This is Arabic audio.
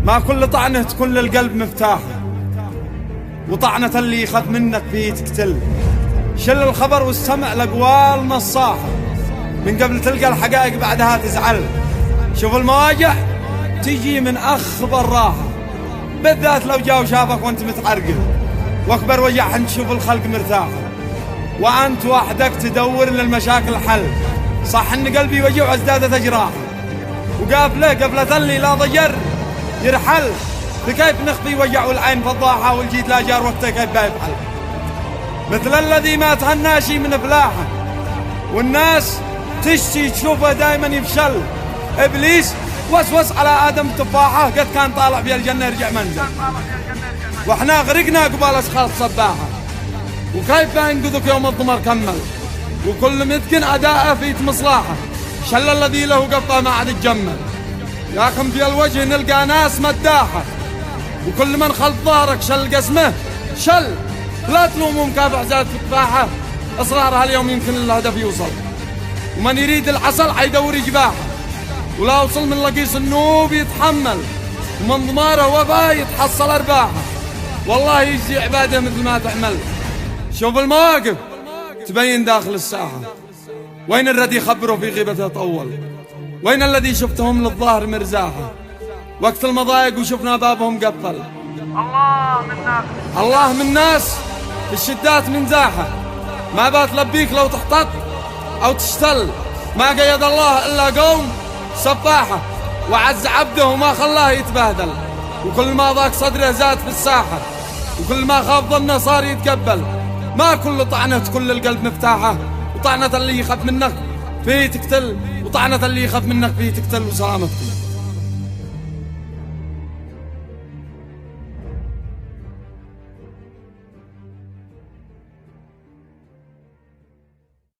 ما كل طعنة تكون للقلب مفتاحة، وطعنة اللي يخاف منك فيه تقتل. شل الخبر واستمع لأقوال نصاحة، من قبل تلقى الحقائق بعدها تزعل. شوف المواجع تجي من أخبر راحة، بالذات لو جاء وشافك وانت متعرقل. واكبر وجع حين تشوف الخلق مرتاحة، وانت وحدك تدور للمشاكل حل. صح ان قلبي وجع وازدادت اجراحه، وقافله قفلة اللي لا ضجر يرحل. فكيف نخفي وجع والعين فضاحة، والجيت لا جار وقته كيف بيفعل. مثل الذي ما تهناشي من فلاحه، والناس تشتي تشوفه دايما يفشل. ابليس وسوس على ادم تفاحه، قد كان طالع في الجنه يرجع منزل. واحنا غرقنا قبال اشخاص صباحه، وكيف بينقذك يوم الضمر كمل. وكل متقن اداءه في مصلاحه، شل الذي له قفه ما عاد يتجمل. لكن في الوجه نلقى ناس مداحه، وكل من خلف ظهرك شل قسمه شل. لا تلوموا مكافح زاد في كفاحه، اصرارها اليوم يمكن الهدف يوصل. ومن يريد العسل حيدور جباحه، ولا وصل من لقيس النوب يتحمل. ومن ضماره وفا يتحصل ارباحه، والله يجزي عباده مثل ما تعمل. شوف المواقف تبين داخل الساحه، وين الذي يخبره في غيبته طول، وين الذي شفتهم للظاهر مرزاحه. وقت المضايق وشفنا بابهم قفل. الله من ناس في الشدات من زاحه، ما بات لبيك لو تحتط او تشتل. ما قيد الله الا قوم سفاحه، وعز عبده وما خلاه يتبهدل. وكل ما ضاق صدره زاد في الساحه، وكل ما خاف ظنه صار يتقبل. ما كل طعنة تكون للقلب مفتاحه، وطعنة اللي يخاف منك فيه تقتل، وطعنة اللي يخاف منك فيه تقتل. وسلامتكم.